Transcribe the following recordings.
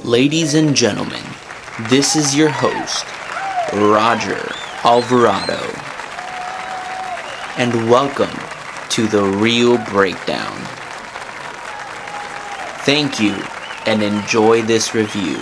Ladies and gentlemen, this is your host, Roger Alvarado, and welcome to The Real Breakdown. Thank you, and enjoy this review.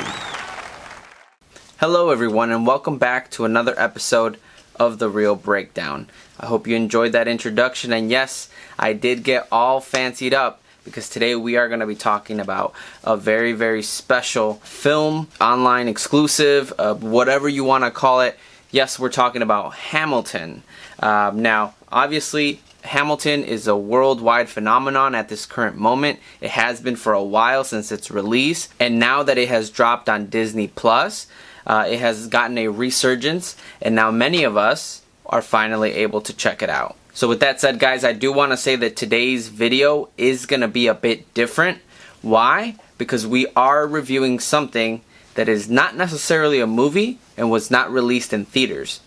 Hello everyone, and welcome back to another episode of The Real Breakdown. I hope you enjoyed that introduction, and yes, I did get all fancied up because today we are going to be talking about a very, very special film, online exclusive, whatever you want to call it. Yes, we're talking about Hamilton. Now, obviously, Hamilton is a worldwide phenomenon at this current moment. It has been for a while since its release, and now that it has dropped on Disney Plus, it has gotten a resurgence, and now many of us are finally able to check it out. So with that said, guys, I do want to say that today's video is going to be a bit different. Why? Because we are reviewing something that is not necessarily a movie and was not released in theaters.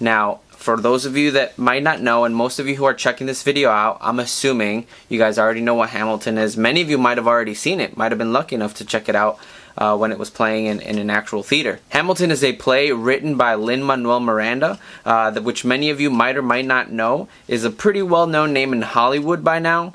Now, for those of you that might not know, and most of you who are checking this video out, I'm assuming you guys already know what Hamilton is. Many of you might have already seen it, might have been lucky enough to check it out when it was playing in an actual theater. Hamilton is a play written by Lin Manuel Miranda, which many of you might or might not know is a pretty well-known name in Hollywood by now.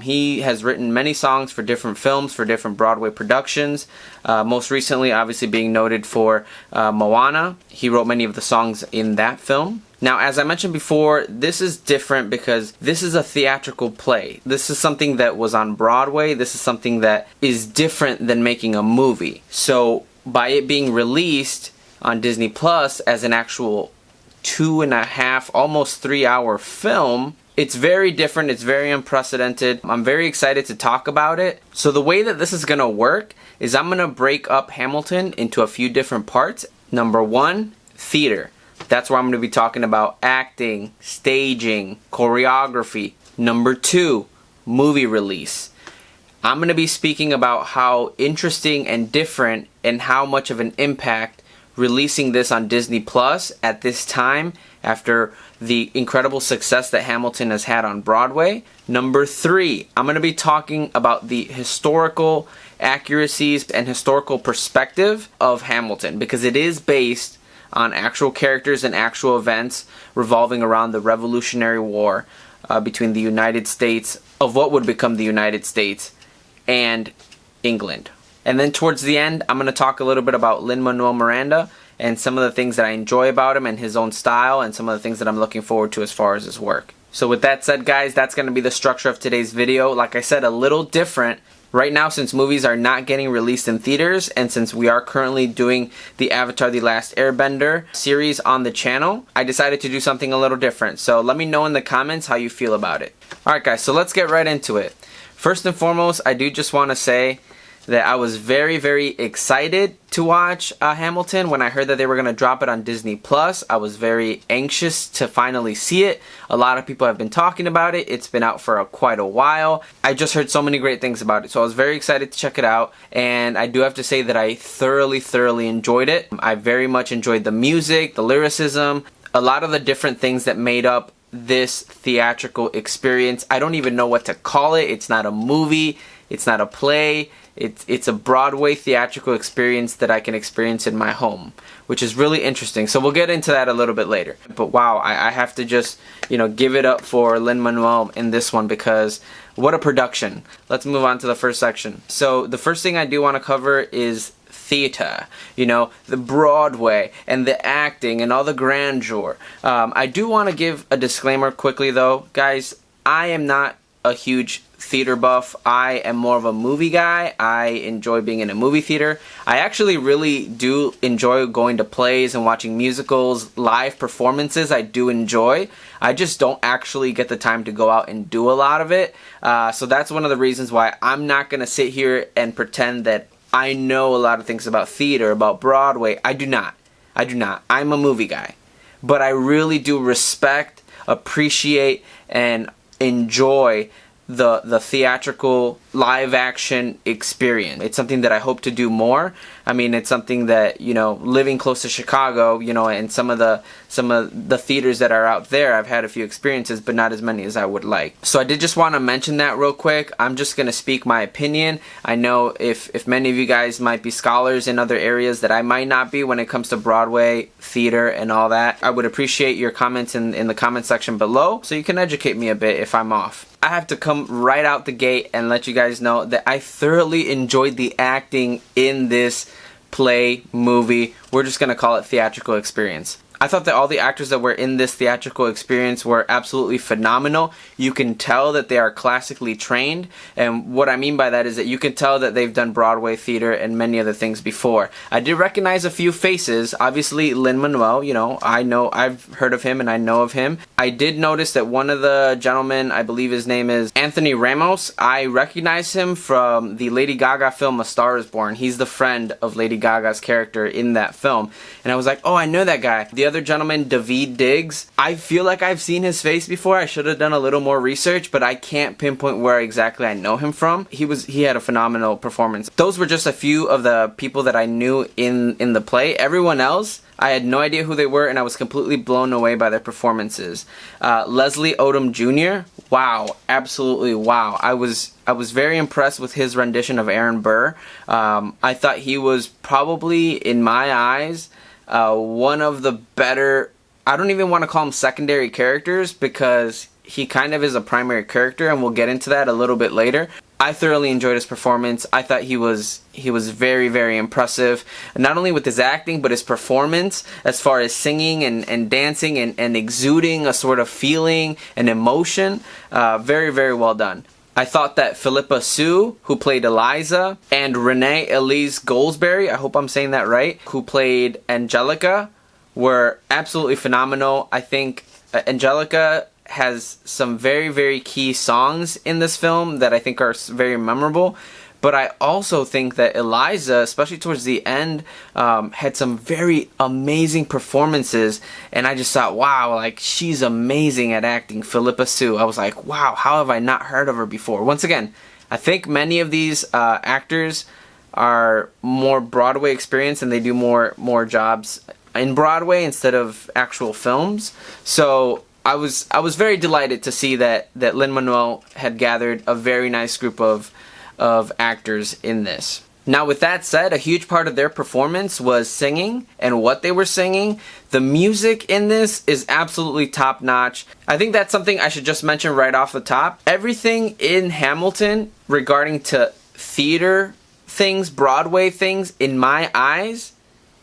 He has written many songs for different films, for different Broadway productions. Most recently, obviously being noted for Moana. He wrote many of the songs in that film. Now, as I mentioned before, this is different because this is a theatrical play. This is something that was on Broadway. This is something that is different than making a movie. So, by it being released on Disney Plus as an actual 2.5, almost 3-hour film, it's very different. It's very unprecedented. I'm very excited to talk about it. So, the way that this is going to work is I'm going to break up Hamilton into a few different parts. Number one, theater. That's where I'm going to be talking about acting, staging, choreography. Number two, movie release. I'm going to be speaking about how interesting and different and how much of an impact releasing this on Disney Plus at this time after the incredible success that Hamilton has had on Broadway. Number three, I'm going to be talking about the historical accuracies and historical perspective of Hamilton because it is based on actual characters and actual events revolving around the Revolutionary War between the United States, of what would become the United States, and England. And then towards the end, I'm going to talk a little bit about Lin Manuel Miranda and some of the things that I enjoy about him and his own style and some of the things that I'm looking forward to as far as his work. So with that said, guys, that's going to be the structure of today's video. Like I said, a little different. Right now, since movies are not getting released in theaters, and since we are currently doing the Avatar: The Last Airbender series on the channel, I decided to do something a little different. So let me know in the comments how you feel about it. Alright guys, so let's get right into it. First and foremost, I do just want to say that I was very, very excited to watch Hamilton when I heard that they were going to drop it on Disney Plus. I was very anxious to finally see it. A lot of people have been talking about it. It's been out for quite a while. I just heard so many great things about it, so I was very excited to check it out. And I do have to say that I thoroughly enjoyed it. I very much enjoyed the music, the lyricism, a lot of the different things that made up this theatrical experience. I don't even know what to call it. It's not a movie. It's not a play. It's a Broadway theatrical experience that I can experience in my home, which is really interesting. So we'll get into that a little bit later. But wow, I have to just, give it up for Lin Manuel in this one because what a production. Let's move on to the first section. So the first thing I do want to cover is theater, the Broadway and the acting and all the grandeur. I do want to give a disclaimer quickly though, guys. I am not a huge theater buff. I am more of a movie guy. I enjoy being in a movie theater. I actually really do enjoy going to plays and watching musicals, live performances. I do enjoy. I just don't actually get the time to go out and do a lot of it. So that's one of the reasons why I'm not going to sit here and pretend that I know a lot of things about theater, about Broadway. I do not. I'm a movie guy. But I really do respect, appreciate, and enjoy the theatrical live action experience. It's something that I hope to do more. I mean, it's something that, you know, living close to Chicago, you know, and some of the theaters that are out there, I've had a few experiences, but not as many as I would like. So I did just want to mention that real quick. I'm just going to speak my opinion. I know if many of you guys might be scholars in other areas that I might not be when it comes to Broadway, theater, and all that, I would appreciate your comments in the comment section below so you can educate me a bit if I'm off. I have to come right out the gate and let you guys know that I thoroughly enjoyed the acting in this play, movie. We're just going to call it theatrical experience. I thought that all the actors that were in this theatrical experience were absolutely phenomenal. You can tell that they are classically trained, and what I mean by that is that you can tell that they've done Broadway theater and many other things before. I did recognize a few faces. Obviously, Lin Manuel, you know, I've heard of him and I know of him. I did notice that one of the gentlemen, I believe his name is Anthony Ramos, I recognize him from the Lady Gaga film A Star Is Born. He's the friend of Lady Gaga's character in that film, and I was like, oh, I know that guy. The other gentleman, David Diggs, I feel like I've seen his face before. I should have done a little more research, but I can't pinpoint where exactly I know him from. He had a phenomenal performance. Those were just a few of the people that I knew in the play. Everyone else, I had no idea who they were, and I was completely blown away by their performances. Leslie Odom Jr., wow, absolutely wow. I was very impressed with his rendition of Aaron Burr. I thought he was probably, in my eyes, one of the better, I don't even want to call him secondary characters because he kind of is a primary character, and we'll get into that a little bit later. I thoroughly enjoyed his performance. I thought he was very, very impressive, not only with his acting, but his performance as far as singing and dancing and exuding a sort of feeling and emotion. Very, very well done. I thought that Philippa Sue, who played Eliza, and Renee Elise Goldsberry, I hope I'm saying that right, who played Angelica, were absolutely phenomenal. I think Angelica has some very, very key songs in this film that I think are very memorable. But I also think that Eliza, especially towards the end, had some very amazing performances. And I just thought, wow, like, she's amazing at acting. Philippa Sue. I was like, wow, how have I not heard of her before? Once again, I think many of these actors are more Broadway experienced and they do more jobs in Broadway instead of actual films. So I was very delighted to see that Lin Manuel had gathered a very nice group of actors in this. Now, with that said, a huge part of their performance was singing and what they were singing. The music in this is absolutely top notch. I think that's something I should just mention right off the top. Everything in Hamilton regarding to theater things, Broadway things, in my eyes,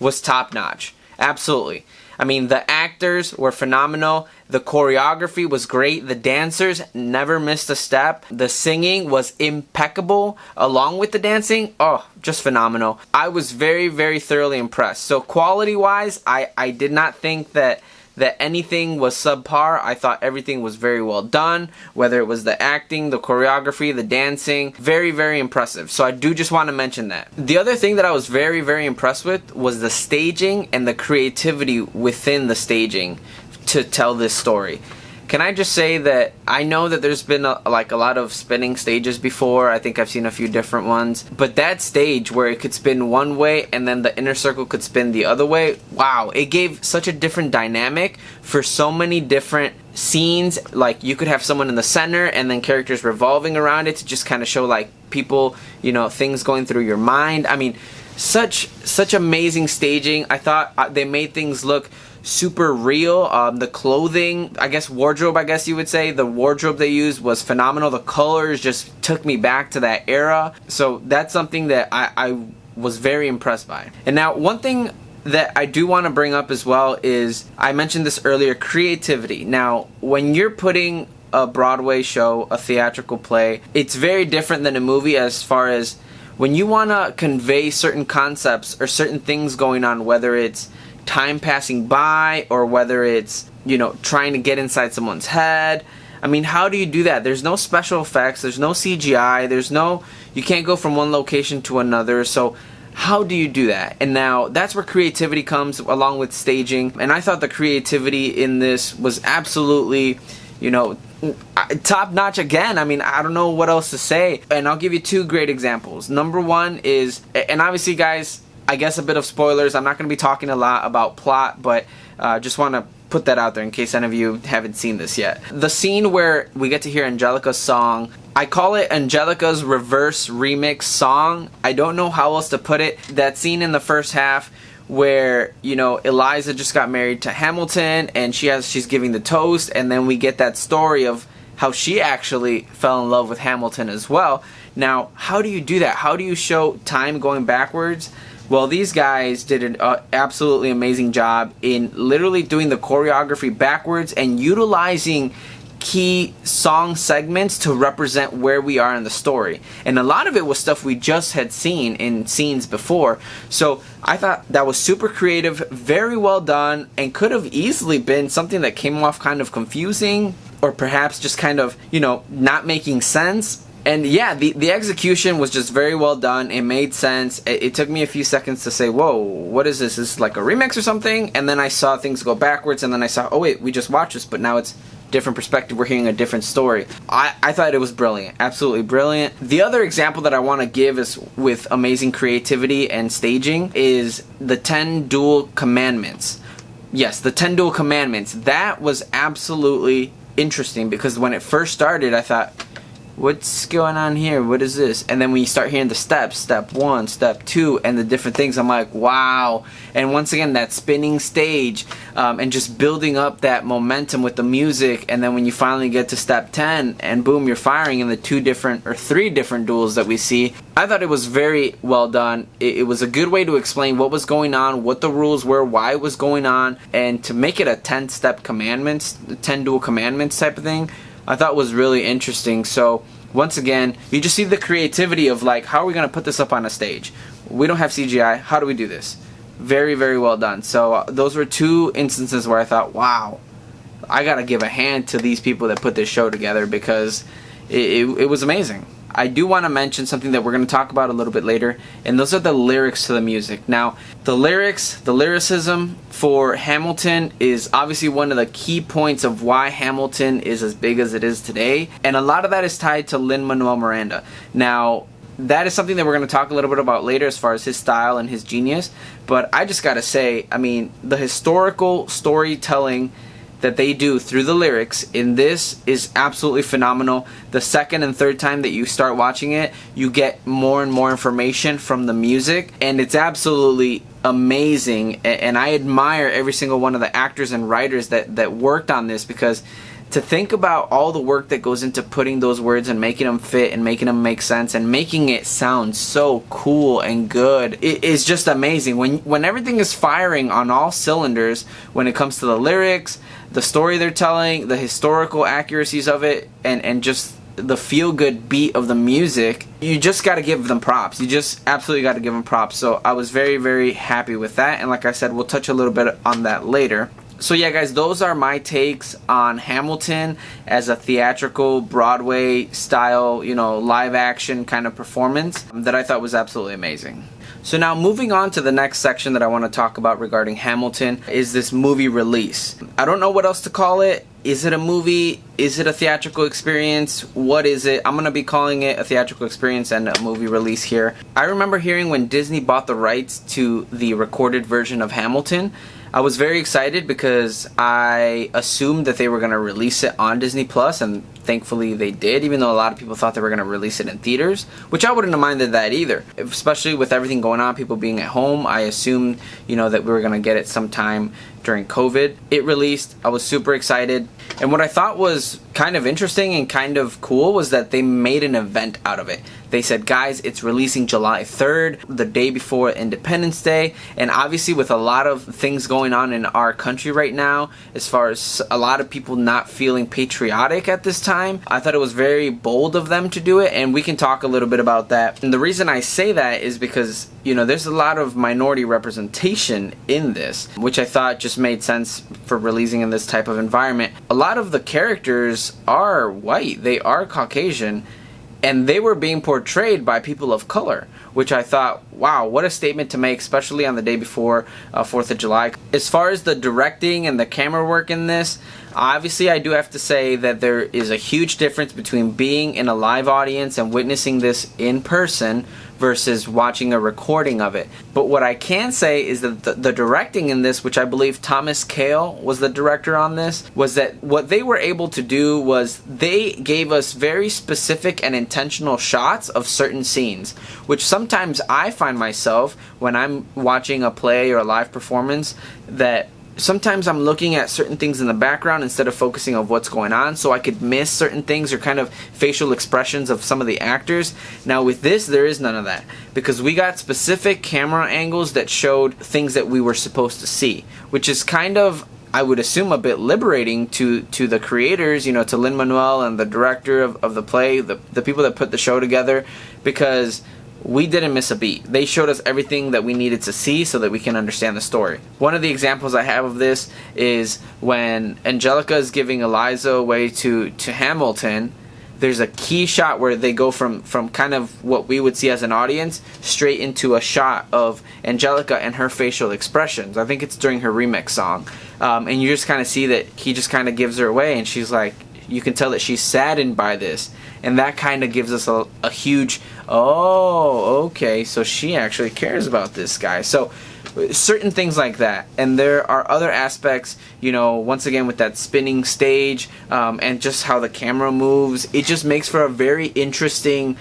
was top notch. Absolutely. I mean, the actors were phenomenal. The choreography was great. The dancers never missed a step. The singing was impeccable along with the dancing. Oh, just phenomenal. I was very, very thoroughly impressed. So quality-wise, I did not think that anything was subpar. I thought everything was very well done, whether it was the acting, the choreography, the dancing. Very, very impressive. So I do just want to mention that. The other thing that I was very, very impressed with was the staging and the creativity within the staging to tell this story. Can I just say that I know that there's been a lot of spinning stages before. I think I've seen a few different ones. But that stage where it could spin one way and then the inner circle could spin the other way, wow, it gave such a different dynamic for so many different scenes. Like, you could have someone in the center and then characters revolving around it to just kind of show like people, you know, things going through your mind. I mean, such amazing staging. I thought they made things look super real. The clothing, I guess wardrobe, I guess you would say, the wardrobe they used was phenomenal. The colors just took me back to that era. So that's something that I was very impressed by. And now one thing that I do want to bring up as well is, I mentioned this earlier, creativity. Now, when you're putting a Broadway show, a theatrical play, it's very different than a movie as far as when you want to convey certain concepts or certain things going on, whether it's time passing by or whether it's, you know, trying to get inside someone's head. I mean, how do you do that? There's no special effects, there's no CGI, you can't go from one location to another. So how do you do that? And now that's where creativity comes along with staging. And I thought the creativity in this was absolutely, you know, top notch again. I mean, I don't know what else to say. And I'll give you two great examples. Number one is, and obviously guys, I guess a bit of spoilers. I'm not going to be talking a lot about plot, but just want to put that out there in case any of you haven't seen this yet. The scene where we get to hear Angelica's song, I call it Angelica's reverse remix song. I don't know how else to put it. That scene in the first half where, you know, Eliza just got married to Hamilton and she's giving the toast, and then we get that story of how she actually fell in love with Hamilton as well. Now, how do you do that? How do you show time going backwards? Well, these guys did an absolutely amazing job in literally doing the choreography backwards and utilizing key song segments to represent where we are in the story. And a lot of it was stuff we just had seen in scenes before. So I thought that was super creative, very well done, and could have easily been something that came off kind of confusing or perhaps just kind of, you know, not making sense. And yeah, the execution was just very well done. It made sense. It took me a few seconds to say, whoa, what is this? Is this like a remix or something? And then I saw things go backwards, and then I saw, oh wait, we just watched this, but now it's different perspective. We're hearing a different story. I thought it was brilliant. Absolutely brilliant. The other example that I want to give is with amazing creativity and staging is the 10 Dual Commandments. Yes, the 10 Dual Commandments. That was absolutely interesting because when it first started, I thought, what's going on here? What is this? And then when you start hearing the steps, step 1, step 2, and the different things, I'm like, wow. And once again, that spinning stage and just building up that momentum with the music. And then when you finally get to step 10 and boom, you're firing in the 2 different or 3 different duels that we see. I thought it was very well done. It was a good way to explain what was going on, what the rules were, why it was going on, and to make it a 10-step commandments, 10 dual commandments type of thing, I thought was really interesting. So once again, you just see the creativity of like, how are we going to put this up on a stage? We don't have CGI. How do we do this? Very, very well done. So those were 2 instances where I thought, wow, I got to give a hand to these people that put this show together because it was amazing. I do want to mention something that we're going to talk about a little bit later, and those are the lyrics to the music. Now, the lyricism for Hamilton is obviously one of the key points of why Hamilton is as big as it is today, and a lot of that is tied to Lin Manuel Miranda. Now, that is something that we're going to talk a little bit about later as far as his style and his genius, but I just got to say, I mean, the historical storytelling that they do through the lyrics in this is absolutely phenomenal. The second and third time that you start watching it, you get more and more information from the music, and it's absolutely amazing. And I admire every single one of the actors and writers that worked on this, because to think about all the work that goes into putting those words and making them fit and making them make sense and making it sound so cool and good, it is just amazing. When everything is firing on all cylinders, when it comes to the lyrics, the story they're telling, the historical accuracies of it, and just the feel-good beat of the music, you just got to give them props. You just absolutely got to give them props. So I was very, very happy with that. And like I said, we'll touch a little bit on that later. So yeah, guys, those are my takes on Hamilton as a theatrical Broadway style, you know, live action kind of performance that I thought was absolutely amazing. So now moving on to the next section that I want to talk about regarding Hamilton is this movie release. I don't know what else to call it. Is it a movie? Is it a theatrical experience? What is it? I'm going to be calling it a theatrical experience and a movie release here. I remember hearing when Disney bought the rights to the recorded version of Hamilton, I was very excited because I assumed that they were going to release it on Disney Plus, and thankfully they did, even though a lot of people thought they were going to release it in theaters, which I wouldn't have minded that either. Especially with everything going on, people being at home, I assumed, you know, that we were going to get it sometime during COVID. It released. I was super excited. And what I thought was kind of interesting and kind of cool was that they made an event out of it. They said, guys, it's releasing July 3rd, the day before Independence Day. And obviously with a lot of things going on in our country right now, as far as a lot of people not feeling patriotic at this time, I thought it was very bold of them to do it. And we can talk a little bit about that. And the reason I say that is because, you know, there's a lot of minority representation in this, which I thought just made sense for releasing in this type of environment. A lot of the characters are white. They are Caucasian. and they were being portrayed by people of color, which I thought, wow, what a statement to make, especially on the day before 4th of July. As far as the directing and the camera work in this, obviously I do have to say that there is a huge difference between being in a live audience and witnessing this in person versus watching a recording of it. But what I can say is that the directing in this, which I believe Thomas Kail was the director on this, was that what they were able to do was they gave us very specific and intentional shots of certain scenes, which sometimes I find myself when I'm watching a play or a live performance that sometimes I'm looking at certain things in the background instead of focusing on what's going on, so I could miss certain things or kind of facial expressions of some of the actors. Now with this, there is none of that, because we got specific camera angles that showed things that we were supposed to see, which is kind of, I would assume, a bit liberating to the creators, you know, to Lin Manuel and the director of the play, the people that put the show together, because we didn't miss a beat. They showed us everything that we needed to see so that we can understand the story. One of the examples I have of this is when Angelica is giving Eliza away to Hamilton. There's a key shot where they go from kind of what we would see as an audience straight into a shot of Angelica and her facial expressions. I think it's during her remix song. And you just kind of see that he just kind of gives her away, and she's like, you can tell that she's saddened by this. And that kind of gives us a huge, oh, okay, so she actually cares about this guy. So certain things like that. And there are other aspects, you know, once again with that spinning stage and just how the camera moves. It just makes for a very interesting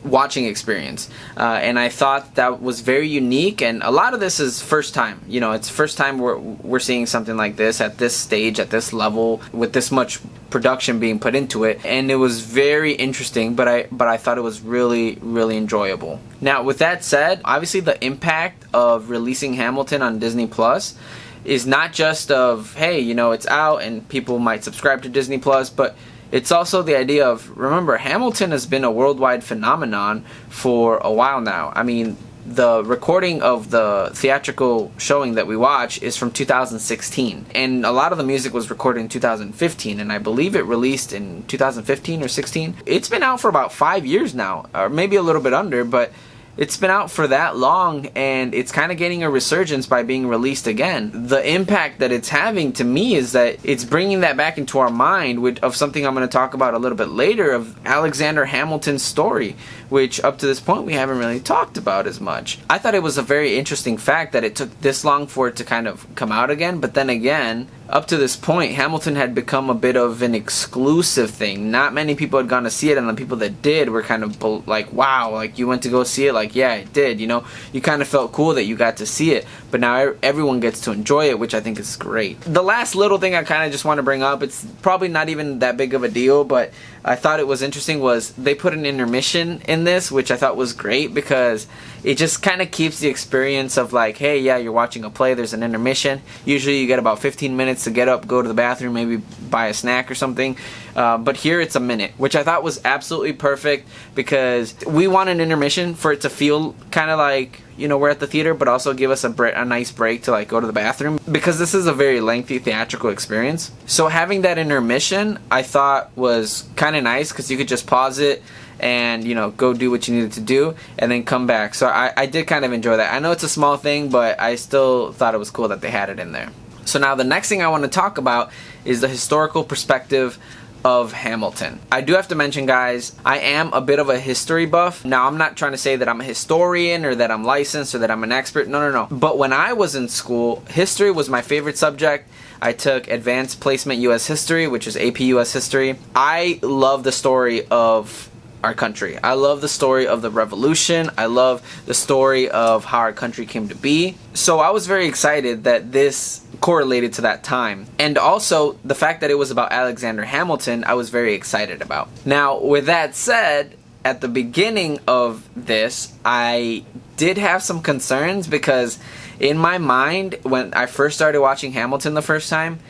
watching experience. And I thought that was very unique. And a lot of this is first time. You know, it's first time we're seeing something like this at this stage, at this level, with this much production being put into it. And it was very interesting, but I thought it was really, really enjoyable. Now, with that said, obviously the impact of releasing Hamilton on Disney Plus is not just of, hey, you know, it's out and people might subscribe to Disney Plus, but it's also the idea of, remember, Hamilton has been a worldwide phenomenon for a while now. I mean, the recording of the theatrical showing that we watch is from 2016, and a lot of the music was recorded in 2015, and I believe it released in 2015 or 16. It's been out for about 5 years now, or maybe a little bit under, but it's been out for that long, and it's kind of getting a resurgence by being released again. The impact that it's having to me is that it's bringing that back into our mind of something I'm going to talk about a little bit later, of Alexander Hamilton's story, which up to this point we haven't really talked about as much. I thought it was a very interesting fact that it took this long for it to kind of come out again, but then again, up to this point, Hamilton had become a bit of an exclusive thing. Not many people had gone to see it, and the people that did were kind of like, wow, like, you went to go see it? Like, yeah, it did, you know? You kind of felt cool that you got to see it, but now everyone gets to enjoy it, which I think is great. The last little thing I kind of just want to bring up, it's probably not even that big of a deal, but I thought it was interesting, was they put an intermission in this, which I thought was great, because it just kind of keeps the experience of like, hey, yeah, you're watching a play, there's an intermission. Usually you get about 15 minutes to get up, go to the bathroom, maybe buy a snack or something. But here it's a minute, which I thought was absolutely perfect, because we want an intermission for it to feel kind of like, you know, we're at the theater, but also give us a nice break to like go to the bathroom, because this is a very lengthy theatrical experience. So having that intermission, I thought was kind of nice, because you could just pause it and, you know, go do what you needed to do and then come back. So I did kind of enjoy that. I know it's a small thing, but I still thought it was cool that they had it in there. So now the next thing I want to talk about is the historical perspective of Hamilton. I do have to mention, guys, I am a bit of a history buff. Now, I'm not trying to say that I'm a historian or that I'm licensed or that I'm an expert. No. But when I was in school, history was my favorite subject. I took Advanced Placement U.S. History, which is AP U.S. History. I love the story of our country. I love the story of the revolution. I love the story of how our country came to be. So I was very excited that this correlated to that time. And also the fact that it was about Alexander Hamilton, I was very excited about. Now, with that said, at the beginning of this, I did have some concerns, because in my mind, when I first started watching Hamilton the first time,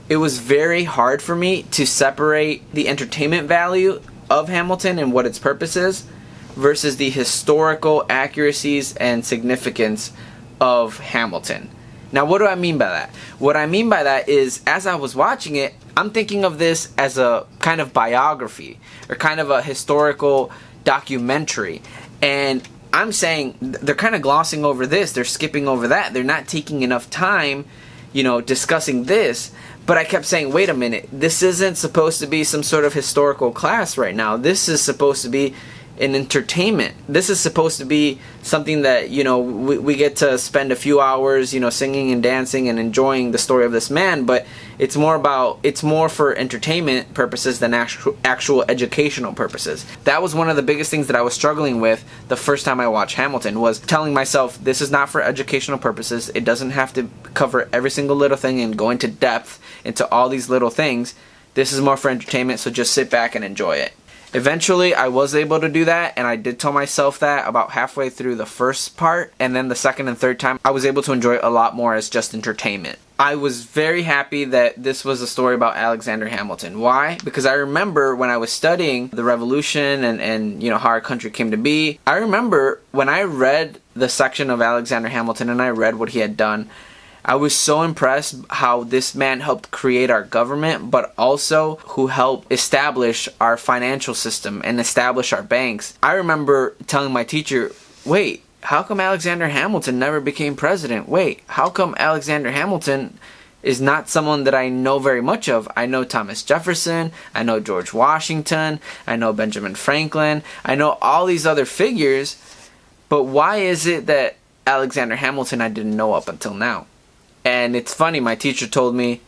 it was very hard for me to separate the entertainment value of Hamilton and what its purpose is versus the historical accuracies and significance of Hamilton. Now, what do I mean by that? What I mean by that is, as I was watching it, I'm thinking of this as a kind of biography or kind of a historical documentary. And I'm saying they're kind of glossing over this. They're skipping over that. They're not taking enough time, discussing this. But I kept saying, wait a minute, this isn't supposed to be some sort of historical class right now. This is supposed to be an entertainment. This is supposed to be something that, we get to spend a few hours, singing and dancing and enjoying the story of this man. But it's more for entertainment purposes than actual educational purposes. That was one of the biggest things that I was struggling with the first time I watched Hamilton, was telling myself, this is not for educational purposes. It doesn't have to cover every single little thing and go into depth into all these little things. This is more for entertainment, so just sit back and enjoy it. Eventually, I was able to do that, and I did tell myself that about halfway through the first part, and then the second and third time, I was able to enjoy it a lot more as just entertainment. I was very happy that this was a story about Alexander Hamilton. Why? Because I remember when I was studying the Revolution and how our country came to be, I remember when I read the section of Alexander Hamilton and I read what he had done, I was so impressed how this man helped create our government, but also who helped establish our financial system and establish our banks. I remember telling my teacher, wait, how come Alexander Hamilton never became president? Wait, how come Alexander Hamilton is not someone that I know very much of? I know Thomas Jefferson, I know George Washington, I know Benjamin Franklin, I know all these other figures, but why is it that Alexander Hamilton I didn't know up until now? And it's funny, my teacher told me,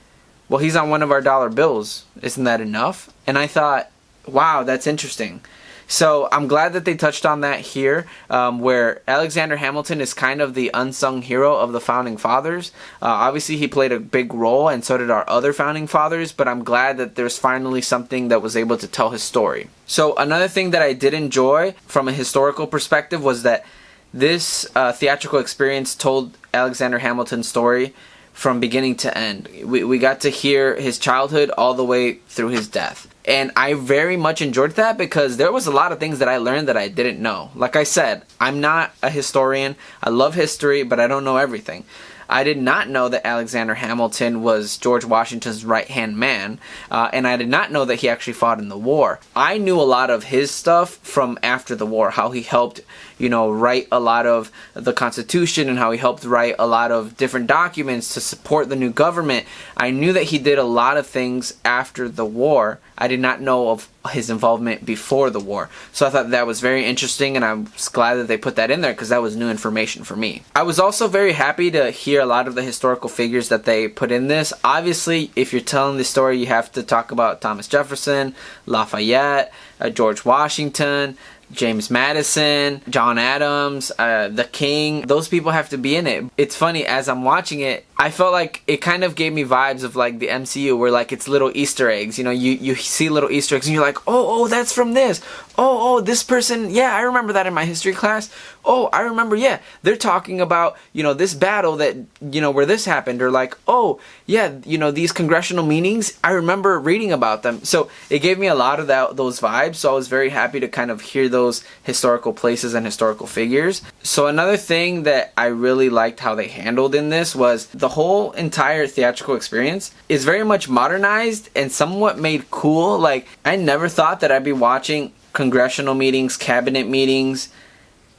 well, he's on one of our dollar bills. Isn't that enough? And I thought, wow, that's interesting. So I'm glad that they touched on that here, where Alexander Hamilton is kind of the unsung hero of the Founding Fathers. Obviously, he played a big role, and so did our other Founding Fathers, but I'm glad that there's finally something that was able to tell his story. So another thing that I did enjoy from a historical perspective was that this theatrical experience told Alexander Hamilton's story from beginning to end. We got to hear his childhood all the way through his death. And I very much enjoyed that because there was a lot of things that I learned that I didn't know. Like I said, I'm not a historian. I love history, but I don't know everything. I did not know that Alexander Hamilton was George Washington's right-hand man, and I did not know that he actually fought in the war. I knew a lot of his stuff from after the war, how he helped, write a lot of the Constitution and how he helped write a lot of different documents to support the new government. I knew that he did a lot of things after the war. I did not know of his involvement before the war. So I thought that was very interesting, and I'm glad that they put that in there because that was new information for me. I was also very happy to hear a lot of the historical figures that they put in this. Obviously, if you're telling the story, you have to talk about Thomas Jefferson, Lafayette, George Washington, James Madison, John Adams, the King. Those people have to be in it. It's funny, as I'm watching it, I felt like it kind of gave me vibes of like the MCU, where like it's little Easter eggs. You see little Easter eggs and you're like, oh, that's from this. Oh, this person, yeah, I remember that in my history class. Oh, I remember, yeah, they're talking about, this battle that, where this happened. Or like, oh, yeah, these congressional meetings, I remember reading about them. So it gave me a lot of those vibes. So I was very happy to kind of hear those historical places and historical figures. So another thing that I really liked how they handled in this was the whole entire theatrical experience is very much modernized and somewhat made cool. Like, I never thought that I'd be watching congressional meetings, cabinet meetings,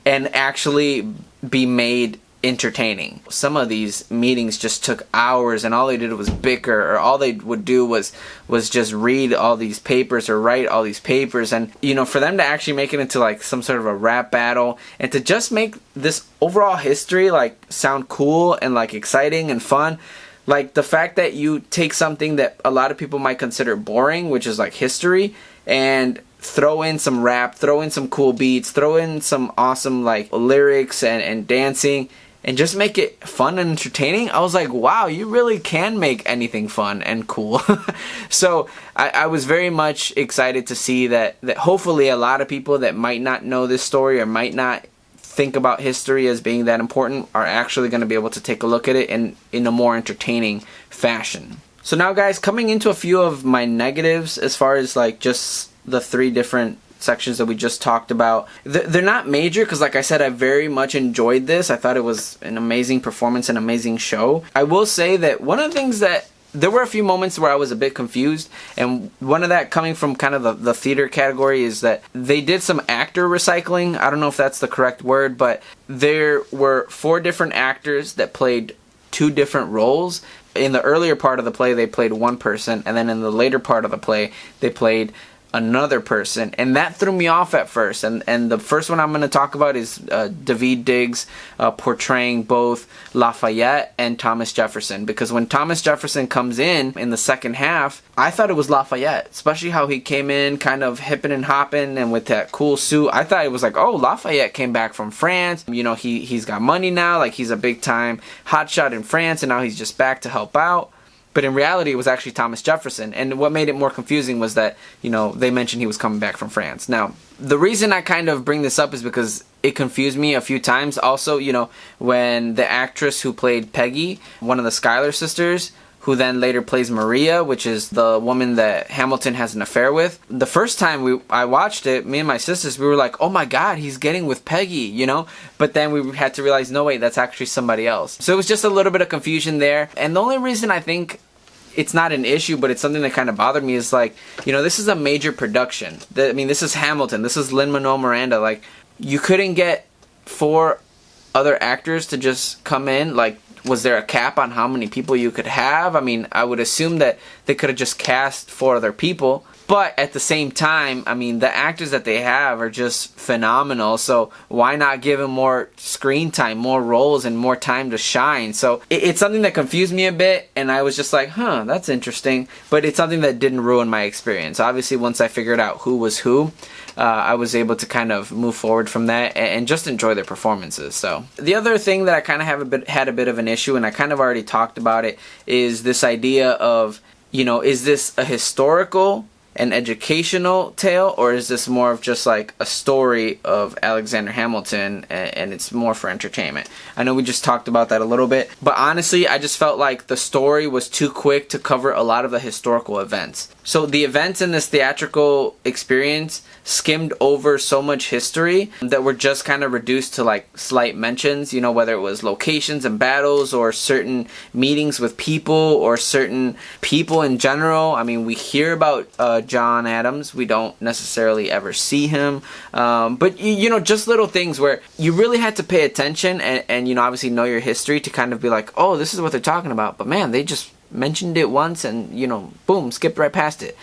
and actually be made entertaining. Some of these meetings just took hours, and all they did was bicker, or all they would do was just read all these papers or write all these papers. And for them to actually make it into like some sort of a rap battle, and to just make this overall history like sound cool and like exciting and fun. Like the fact that you take something that a lot of people might consider boring, which is like history, and throw in some rap, throw in some cool beats, throw in some awesome like lyrics and dancing, and just make it fun and entertaining. I was like, wow, you really can make anything fun and cool. So I was very much excited to see that hopefully a lot of people that might not know this story or might not think about history as being that important are actually going to be able to take a look at it in a more entertaining fashion. So now, guys, coming into a few of my negatives as far as like just the three different sections that we just talked about. They're not major because, like I said, I very much enjoyed this. I thought it was an amazing performance, an amazing show. I will say that one of the things that there were a few moments where I was a bit confused, and one of that coming from kind of the theater category is that they did some actor recycling. I don't know if that's the correct word, but there were 4 different actors that played 2 different roles. In the earlier part of the play, they played one person, and then in the later part of the play, they played another person, and that threw me off at first. And the first one I'm going to talk about is Daveed Diggs portraying both Lafayette and Thomas Jefferson, because when Thomas Jefferson comes in the second half, I thought it was Lafayette, especially how he came in kind of hipping and hopping and with that cool suit. I thought it was like, oh, Lafayette came back from France, you know, he's got money now, like he's a big time hotshot in France, and now he's just back to help out. But in reality, it was actually Thomas Jefferson. And what made it more confusing was that, you know, they mentioned he was coming back from France. Now, the reason I kind of bring this up is because it confused me a few times. Also, you know, when the actress who played Peggy, one of the Schuyler sisters, who then later plays Maria, which is the woman that Hamilton has an affair with. The first time I watched it, me and my sisters, we were like, oh my god, he's getting with Peggy, you know? But then we had to realize, no wait, that's actually somebody else. So it was just a little bit of confusion there. And the only reason I think it's not an issue, but it's something that kind of bothered me is like, you know, this is a major production. I mean, this is Hamilton. This is Lin Manuel Miranda. Like, you couldn't get 4 other actors to just come in? Like, was there a cap on how many people you could have? I mean, I would assume that they could have just cast 4 other people. But at the same time, I mean, the actors that they have are just phenomenal. So why not give them more screen time, more roles, and more time to shine? So it's something that confused me a bit, and I was just like, huh, that's interesting. But it's something that didn't ruin my experience. Obviously, once I figured out who was who, I was able to kind of move forward from that and just enjoy their performances. So the other thing that I kind of had a bit of an issue, and I kind of already talked about it, is this idea of, you know, is this a historical, an educational tale, or is this more of just like a story of Alexander Hamilton and it's more for entertainment? I know we just talked about that a little bit, but honestly, I just felt like the story was too quick to cover a lot of the historical events. So the events in this theatrical experience skimmed over so much history that were just kind of reduced to like slight mentions, you know, whether it was locations and battles or certain meetings with people or certain people in general. I mean, we hear about John Adams. We don't necessarily ever see him. But, you know, just little things where you really had to pay attention and, you know, obviously know your history to kind of be like, oh, this is what they're talking about. But man, they just mentioned it once and, you know, boom, skipped right past it.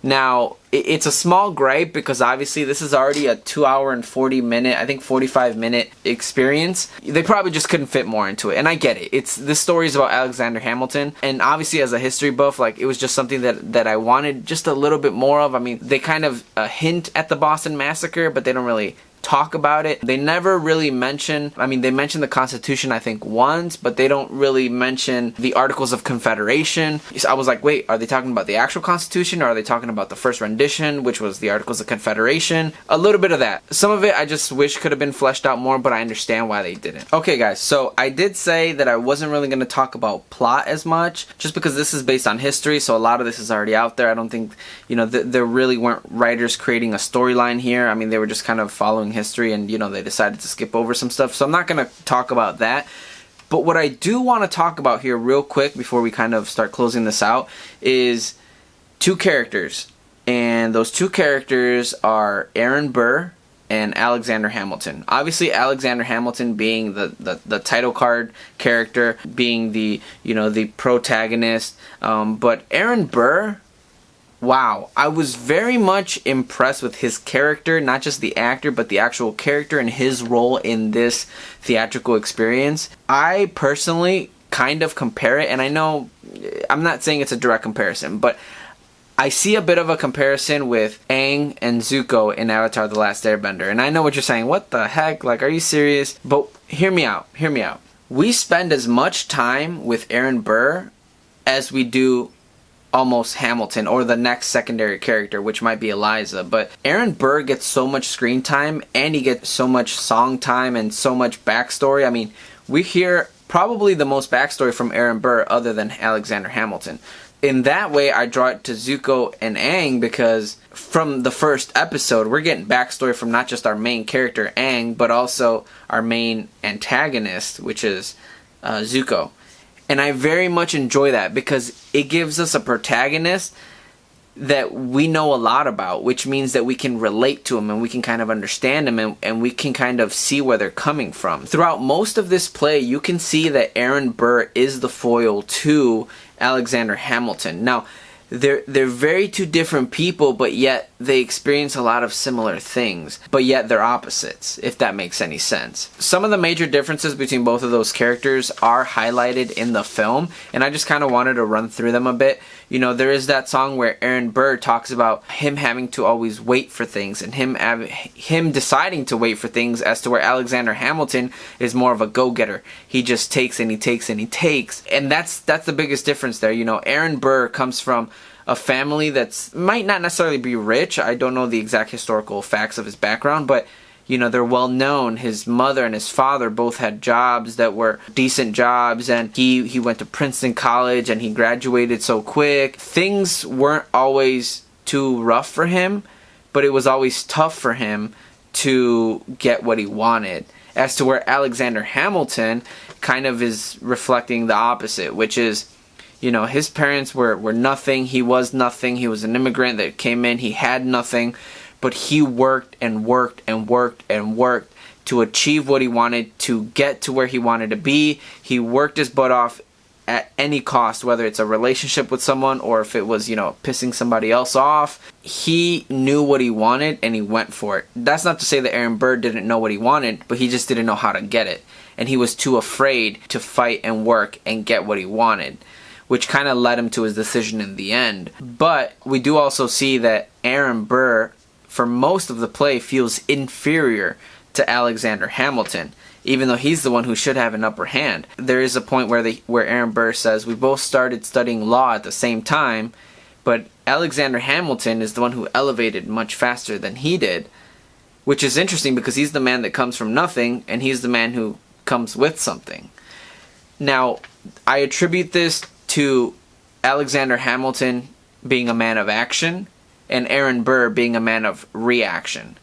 Now, it's a small gripe because obviously this is already a 2 hour and 40 minute, I think 45 minute experience. They probably just couldn't fit more into it. And I get it. This story is about Alexander Hamilton. And obviously as a history buff, like it was just something that I wanted just a little bit more of. I mean, they kind of hint at the Boston Massacre, but they don't really talk about it. They never really mention, I mean, they mention the Constitution I think once, but they don't really mention the Articles of Confederation. So I was like, wait, are they talking about the actual Constitution, or are they talking about the first rendition, which was the Articles of Confederation? A little bit of that. Some of it I just wish could have been fleshed out more, but I understand why they didn't. Okay guys, so I did say that I wasn't really going to talk about plot as much, just because this is based on history, so a lot of this is already out there. I don't think, you know, there really weren't writers creating a storyline here. I mean, they were just kind of following history, and you know, they decided to skip over some stuff, so I'm not going to talk about that. But what I do want to talk about here real quick before we kind of start closing this out is 2 characters, and those 2 characters are Aaron Burr and Alexander Hamilton. Obviously Alexander Hamilton being the title card character, being the, you know, the protagonist, but Aaron Burr, wow, I was very much impressed with his character, not just the actor, but the actual character and his role in this theatrical experience. I personally kind of compare it, and I know I'm not saying it's a direct comparison, but I see a bit of a comparison with Aang and Zuko in Avatar: The Last Airbender. And I know what you're saying, what the heck, like, are you serious? But hear me out. We spend as much time with Aaron Burr as we do almost Hamilton, or the next secondary character, which might be Eliza. But Aaron Burr gets so much screen time, and he gets so much song time and so much backstory. I mean, we hear probably the most backstory from Aaron Burr other than Alexander Hamilton. In that way, I draw it to Zuko and Aang, because from the first episode, we're getting backstory from not just our main character, Aang, but also our main antagonist, which is Zuko. And I very much enjoy that because it gives us a protagonist that we know a lot about, which means that we can relate to him and we can kind of understand him, and we can kind of see where they're coming from. Throughout most of this play, you can see that Aaron Burr is the foil to Alexander Hamilton. Now, they're very two different people, but yet they experience a lot of similar things, but yet they're opposites, if that makes any sense. Some of the major differences between both of those characters are highlighted in the film, and I just kind of wanted to run through them a bit. You know, there is that song where Aaron Burr talks about him having to always wait for things, and him deciding to wait for things, as to where Alexander Hamilton is more of a go-getter. He just takes and he takes and he takes, and that's the biggest difference there. You know, Aaron Burr comes from a family that's might not necessarily be rich. I don't know the exact historical facts of his background, but you know, they're well known. His mother and his father both had jobs that were decent jobs, and he went to Princeton College and he graduated so quick. Things weren't always too rough for him, but it was always tough for him to get what he wanted. As to where Alexander Hamilton kind of is reflecting the opposite, which is, you know, his parents were nothing. He was nothing. He was an immigrant that came in. He had nothing. But he worked and worked and worked and worked to achieve what he wanted, to get to where he wanted to be. He worked his butt off at any cost, whether it's a relationship with someone or if it was, you know, pissing somebody else off. He knew what he wanted and he went for it. That's not to say that Aaron Burr didn't know what he wanted, but he just didn't know how to get it. And he was too afraid to fight and work and get what he wanted, which kind of led him to his decision in the end. But we do also see that Aaron Burr, for most of the play, feels inferior to Alexander Hamilton, even though he's the one who should have an upper hand. There is a point where Aaron Burr says, we both started studying law at the same time, but Alexander Hamilton is the one who elevated much faster than he did, which is interesting because he's the man that comes from nothing, and he's the man who comes with something. Now, I attribute this to Alexander Hamilton being a man of action, and Aaron Burr being a man of reaction.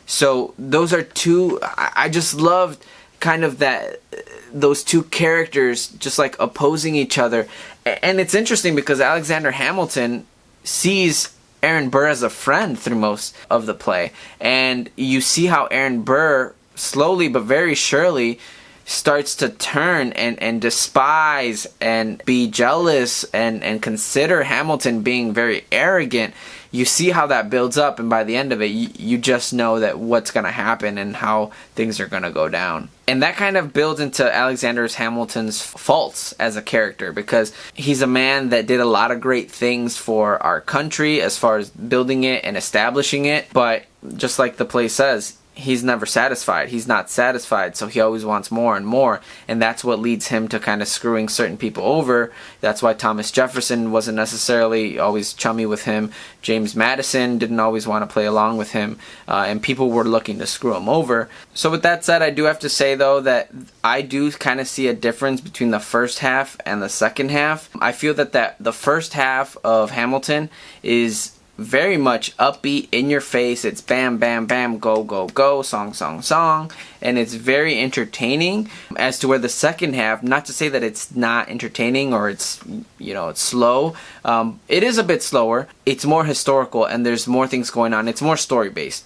So those are two, I just loved kind of that, those two characters just like opposing each other. And it's interesting because Alexander Hamilton sees Aaron Burr as a friend through most of the play. And you see how Aaron Burr slowly but very surely starts to turn and despise and be jealous and consider Hamilton being very arrogant. You see how that builds up, and by the end of it, you just know that what's going to happen and how things are going to go down. And that kind of builds into Alexander Hamilton's faults as a character, because he's a man that did a lot of great things for our country as far as building it and establishing it, but just like the play says, he's never satisfied. He's not satisfied, so he always wants more and more, and that's what leads him to kind of screwing certain people over. That's why Thomas Jefferson wasn't necessarily always chummy with him. James Madison didn't always want to play along with him, and people were looking to screw him over. So with that said, I do have to say though that I do kind of see a difference between the first half and the second half. I feel that the first half of Hamilton is very much upbeat, in your face. It's bam, bam, bam, go, go, go, song, song, song, and it's very entertaining. As to where the second half, not to say that it's not entertaining or it's, you know, it's slow. It is a bit slower. It's more historical and there's more things going on. It's more story based.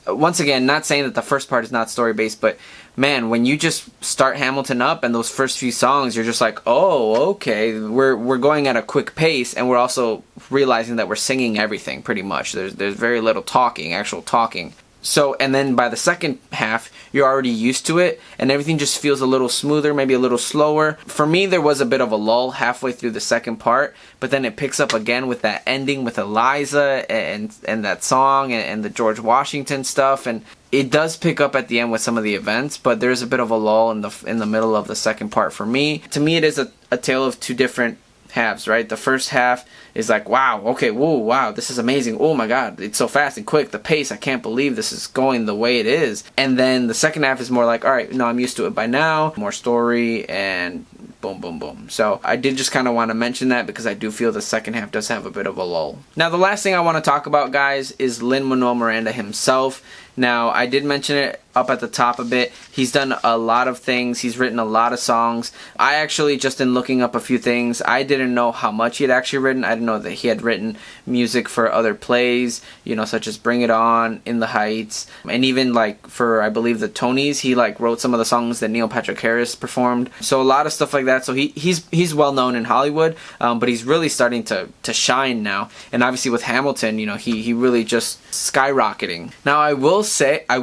Once again, not saying that the first part is not story based, but man, when you just start Hamilton up and those first few songs, you're just like, oh, okay, we're going at a quick pace, and we're also realizing that we're singing everything pretty much. There's very little talking, actual talking. So, and then by the second half, you're already used to it, and everything just feels a little smoother, maybe a little slower. For me, there was a bit of a lull halfway through the second part, but then it picks up again with that ending with Eliza and that song and the George Washington stuff, and it does pick up at the end with some of the events, but there's a bit of a lull in the middle of the second part for me. To me, it is a tale of two different halves, right? The first half is like, wow, okay, whoa, wow, this is amazing. Oh my God, it's so fast and quick. The pace, I can't believe this is going the way it is. And then the second half is more like, all right, no, I'm used to it by now. More story and boom, boom, boom. So I did just kind of want to mention that because I do feel the second half does have a bit of a lull. Now the last thing I want to talk about, guys, is Lin Manuel Miranda himself. Now, I did mention it up at the top a bit. He's done a lot of things. He's written a lot of songs. I actually, just in looking up a few things, I didn't know how much he had actually written. I didn't know that he had written music for other plays, you know, such as Bring It On, In the Heights, and even like for, I believe, the Tonys, he like wrote some of the songs that Neil Patrick Harris performed. So a lot of stuff like that. So he's well known in Hollywood, but he's really starting to shine now. And obviously with Hamilton, you know, he really just skyrocketing. Now I will say I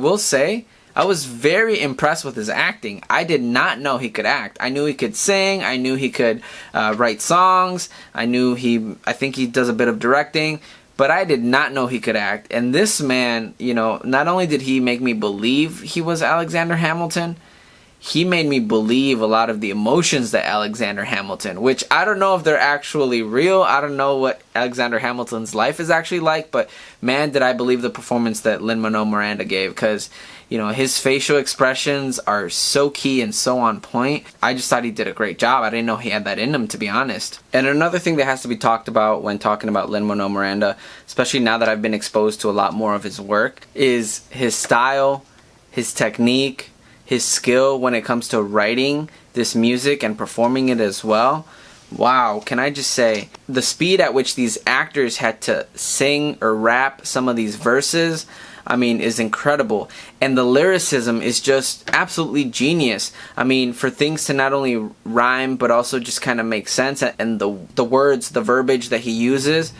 was very impressed with his acting. I did not know he could act. I knew he could sing. I knew he could write songs. I think he does a bit of directing, but I did not know he could act. And this man, you know, not only did he make me believe he was Alexander Hamilton, he made me believe a lot of the emotions that Alexander Hamilton, which I don't know if they're actually real. I don't know what Alexander Hamilton's life is actually like, but man, did I believe the performance that Lin Manuel Miranda gave, because, you know, his facial expressions are so key and so on point. I just thought he did a great job. I didn't know he had that in him, to be honest. And another thing that has to be talked about when talking about Lin Manuel Miranda, especially now that I've been exposed to a lot more of his work, is his style, his technique, his skill when it comes to writing this music and performing it as well. Wow, can I just say, the speed at which these actors had to sing or rap some of these verses, I mean, is incredible. And the lyricism is just absolutely genius. I mean, for things to not only rhyme but also just kind of make sense, and the words, the verbiage that he uses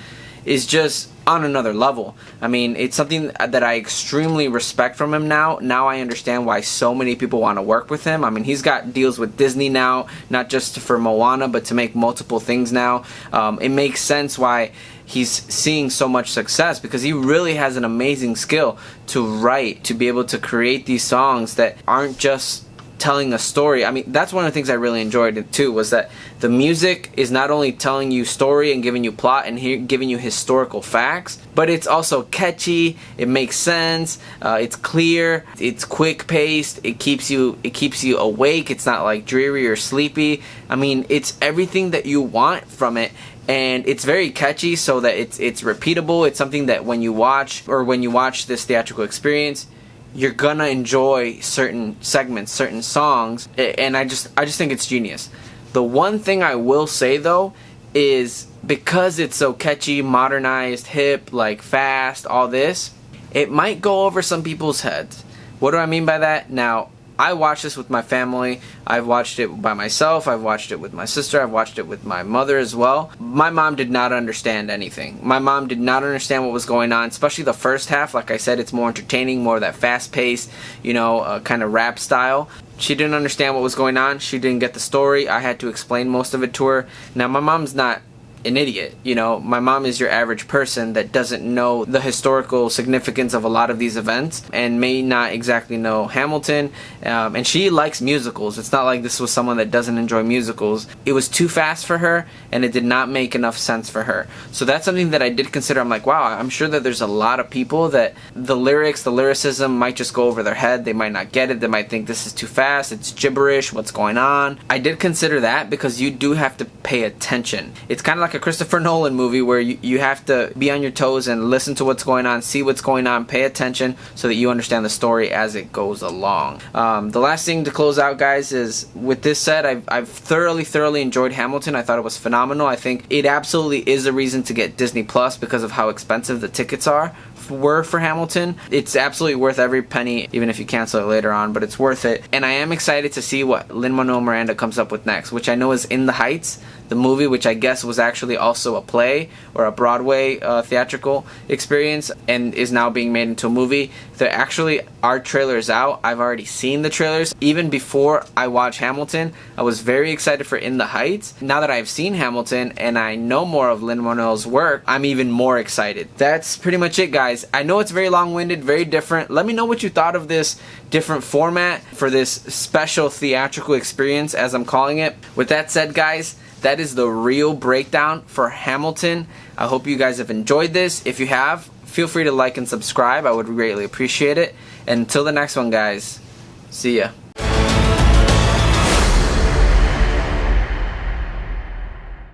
is just on another level. I mean, it's something that I extremely respect from him now. Now I understand why so many people want to work with him. I mean, he's got deals with Disney now, not just for Moana, but to make multiple things now. It makes sense why he's seeing so much success, because he really has an amazing skill to write, to be able to create these songs that aren't just telling a story. I mean, that's one of the things I really enjoyed it too, was that the music is not only telling you story and giving you plot and giving you historical facts, but it's also catchy, it makes sense, it's clear, it's quick paced, it keeps you awake, it's not like dreary or sleepy. I mean, it's everything that you want from it. And it's very catchy, so that it's repeatable. It's something that when you watch this theatrical experience, you're gonna enjoy certain segments, certain songs, and I just think it's genius. The one thing I will say though is, because it's so catchy, modernized, hip, like fast, all this, it might go over some people's heads. What do I mean by that? Now, I watched this with my family. I've watched it by myself. I've watched it with my sister. I've watched it with my mother as well. My mom did not understand anything. My mom did not understand what was going on, especially the first half. Like I said, it's more entertaining, more of that fast-paced, you know, kind of rap style. She didn't understand what was going on. She didn't get the story. I had to explain most of it to her. Now, my mom's not an idiot, you know. My mom is your average person that doesn't know the historical significance of a lot of these events and may not exactly know Hamilton, and she likes musicals. It's not like this was someone that doesn't enjoy musicals. It was too fast for her, and it did not make enough sense for her. So that's something that I did consider. I'm like, wow, I'm sure that there's a lot of people that the lyricism might just go over their head. They might not get it. They might think this is too fast, it's gibberish, what's going on. I did consider that, because you do have to pay attention. It's kind of like a Christopher Nolan movie where you have to be on your toes and listen to what's going on, see what's going on, pay attention, so that you understand the story as it goes along. The last thing to close out, guys, is with this said, I've thoroughly enjoyed Hamilton. I thought it was phenomenal. I think it absolutely is a reason to get Disney Plus because of how expensive the tickets were for Hamilton. It's absolutely worth every penny, even if you cancel it later on, but it's worth it. And I am excited to see what Lin Manuel Miranda comes up with next, which I know is In the Heights, the movie, which I guess was actually also a play or a Broadway theatrical experience and is now being made into a movie. There actually are trailers out. I've already seen the trailers. Even before I watched Hamilton, I was very excited for In the Heights. Now that I've seen Hamilton and I know more of Lin Manuel's work, I'm even more excited. That's pretty much it, guys. I know it's very long-winded, very different. Let me know what you thought of this different format for this special theatrical experience, as I'm calling it. With that said, guys, that is the real breakdown for Hamilton. I hope you guys have enjoyed this. If you have, feel free to like and subscribe. I would greatly appreciate it. And until the next one, guys, see ya.